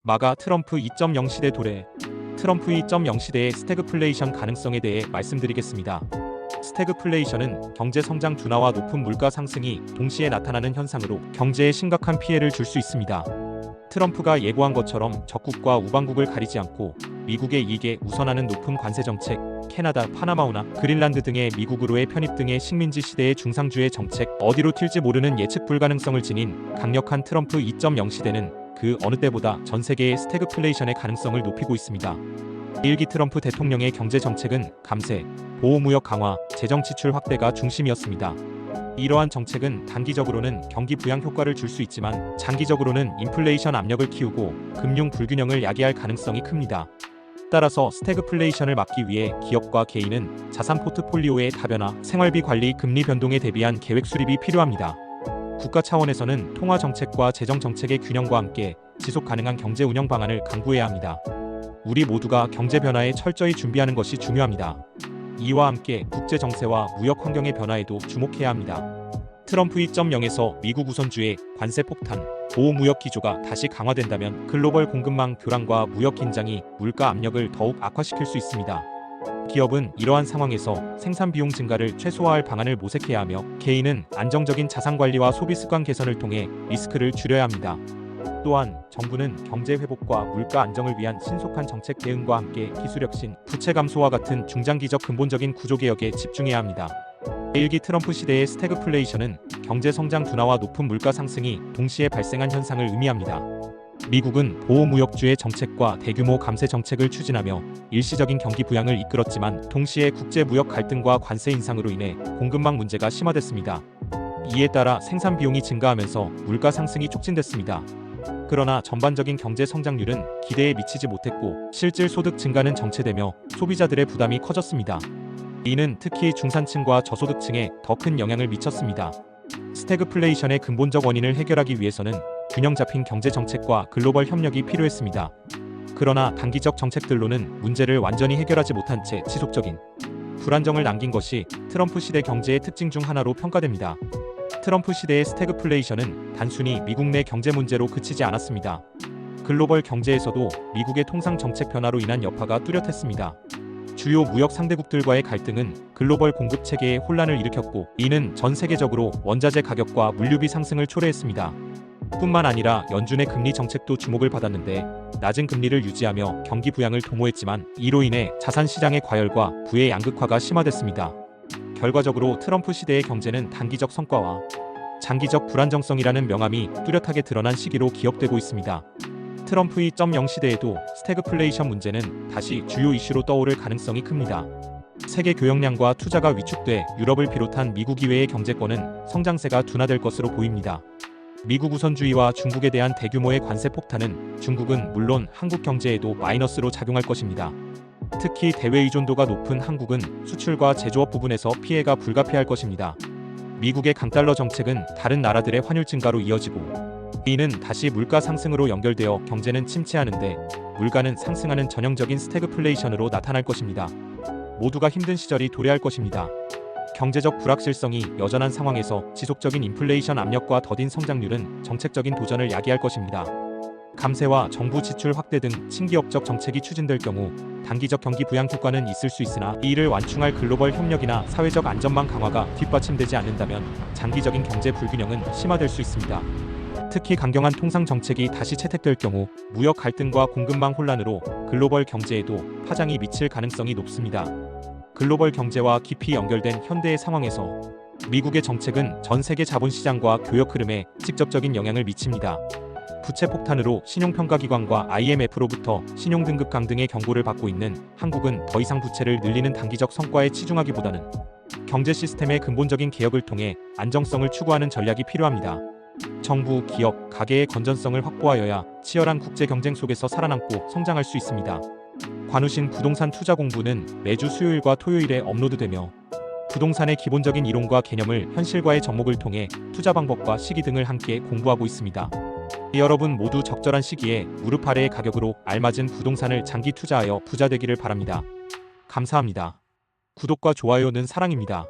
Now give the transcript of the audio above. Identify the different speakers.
Speaker 1: 마가 트럼프 2.0 시대 도래. 트럼프 2.0 시대의 스태그플레이션 가능성에 대해 말씀드리겠습니다. 스태그플레이션은 경제 성장 둔화와 높은 물가 상승이 동시에 나타나는 현상으로 경제에 심각한 피해를 줄 수 있습니다. 트럼프가 예고한 것처럼 적국과 우방국을 가리지 않고 미국의 이익에 우선하는 높은 관세 정책, 캐나다, 파나마우나 그린란드 등의 미국으로의 편입 등의 식민지 시대의 중상주의 정책, 어디로 튈지 모르는 예측 불가능성을 지닌 강력한 트럼프 2.0 시대는 그 어느 때보다 전 세계의 스태그플레이션의 가능성을 높이고 있습니다. 1기 트럼프 대통령의 경제 정책은 감세, 보호무역 강화, 재정 지출 확대가 중심이었습니다. 이러한 정책은 단기적으로는 경기 부양 효과를 줄 수 있지만 장기적으로는 인플레이션 압력을 키우고 금융 불균형을 야기할 가능성이 큽니다. 따라서 스태그플레이션을 막기 위해 기업과 개인은 자산 포트폴리오의 다변화, 생활비 관리, 금리 변동에 대비한 계획 수립이 필요합니다. 국가 차원에서는 통화 정책과 재정 정책의 균형과 함께 지속 가능한 경제 운영 방안을 강구해야 합니다. 우리 모두가 경제 변화에 철저히 준비하는 것이 중요합니다. 이와 함께 국제 정세와 무역 환경의 변화에도 주목해야 합니다. 트럼프 2.0에서 미국 우선주의 관세 폭탄, 보호 무역 기조가 다시 강화된다면 글로벌 공급망 교란과 무역 긴장이 물가 압력을 더욱 악화시킬 수 있습니다. 기업은 이러한 상황에서 생산 비용 증가를 최소화할 방안을 모색해야 하며 개인은 안정적인 자산 관리와 소비 습관 개선을 통해 리스크를 줄여야 합니다. 또한 정부는 경제 회복과 물가 안정을 위한 신속한 정책 대응과 함께 기술 혁신, 부채 감소와 같은 중장기적 근본적인 구조 개혁에 집중해야 합니다. 1기 트럼프 시대의 스태그플레이션은 경제 성장 둔화와 높은 물가 상승이 동시에 발생한 현상을 의미합니다. 미국은 보호무역주의 정책과 대규모 감세 정책을 추진하며 일시적인 경기 부양을 이끌었지만 동시에 국제 무역 갈등과 관세 인상으로 인해 공급망 문제가 심화됐습니다. 이에 따라 생산 비용이 증가하면서 물가 상승이 촉진됐습니다. 그러나 전반적인 경제 성장률은 기대에 미치지 못했고 실질 소득 증가는 정체되며 소비자들의 부담이 커졌습니다. 이는 특히 중산층과 저소득층에 더 큰 영향을 미쳤습니다. 스태그플레이션의 근본적 원인을 해결하기 위해서는 균형 잡힌 경제 정책과 글로벌 협력이 필요했습니다. 그러나 단기적 정책들로는 문제를 완전히 해결하지 못한 채 지속적인 불안정을 남긴 것이 트럼프 시대 경제의 특징 중 하나로 평가됩니다. 트럼프 시대의 스태그플레이션은 단순히 미국 내 경제 문제로 그치지 않았습니다. 글로벌 경제에서도 미국의 통상 정책 변화로 인한 여파가 뚜렷했습니다. 주요 무역 상대국들과의 갈등은 글로벌 공급 체계에 혼란을 일으켰고 이는 전 세계적으로 원자재 가격과 물류비 상승을 초래했습니다. 뿐만 아니라 연준의 금리 정책도 주목을 받았는데 낮은 금리를 유지하며 경기 부양을 도모했지만 이로 인해 자산 시장의 과열과 부의 양극화가 심화됐습니다. 결과적으로 트럼프 시대의 경제는 단기적 성과와 장기적 불안정성이라는 명암이 뚜렷하게 드러난 시기로 기억되고 있습니다. 트럼프 2.0 시대에도 스태그플레이션 문제는 다시 주요 이슈로 떠오를 가능성이 큽니다. 세계 교역량과 투자가 위축돼 유럽을 비롯한 미국 이외의 경제권은 성장세가 둔화될 것으로 보입니다. 미국 우선주의와 중국에 대한 대규모의 관세 폭탄은 중국은 물론 한국 경제에도 마이너스로 작용할 것입니다. 특히 대외 의존도가 높은 한국은 수출과 제조업 부분에서 피해가 불가피할 것입니다. 미국의 강달러 정책은 다른 나라들의 환율 증가로 이어지고 이는 다시 물가 상승으로 연결되어 경제는 침체하는데 물가는 상승하는 전형적인 스태그플레이션으로 나타날 것입니다. 모두가 힘든 시절이 도래할 것입니다. 경제적 불확실성이 여전한 상황에서 지속적인 인플레이션 압력과 더딘 성장률은 정책적인 도전을 야기할 것입니다. 감세와 정부 지출 확대 등 친기업적 정책이 추진될 경우 단기적 경기 부양 효과는 있을 수 있으나 이를 완충할 글로벌 협력이나 사회적 안전망 강화가 뒷받침되지 않는다면 장기적인 경제 불균형은 심화될 수 있습니다. 특히 강경한 통상 정책이 다시 채택될 경우 무역 갈등과 공급망 혼란으로 글로벌 경제에도 파장이 미칠 가능성이 높습니다. 글로벌 경제와 깊이 연결된 현대의 상황에서 미국의 정책은 전 세계 자본시장과 교역 흐름에 직접적인 영향을 미칩니다. 부채 폭탄으로 신용평가기관과 IMF로부터 신용등급 강등의 경고를 받고 있는 한국은 더 이상 부채를 늘리는 단기적 성과에 치중하기보다는 경제 시스템의 근본적인 개혁을 통해 안정성을 추구하는 전략이 필요합니다. 정부, 기업, 가계의 건전성을 확보하여야 치열한 국제 경쟁 속에서 살아남고 성장할 수 있습니다. 관우신 부동산 투자 공부는 매주 수요일과 토요일에 업로드되며 부동산의 기본적인 이론과 개념을 현실과의 접목을 통해 투자 방법과 시기 등을 함께 공부하고 있습니다. 여러분 모두 적절한 시기에 무릎 아래의 가격으로 알맞은 부동산을 장기 투자하여 부자 되기를 바랍니다. 감사합니다. 구독과 좋아요는 사랑입니다.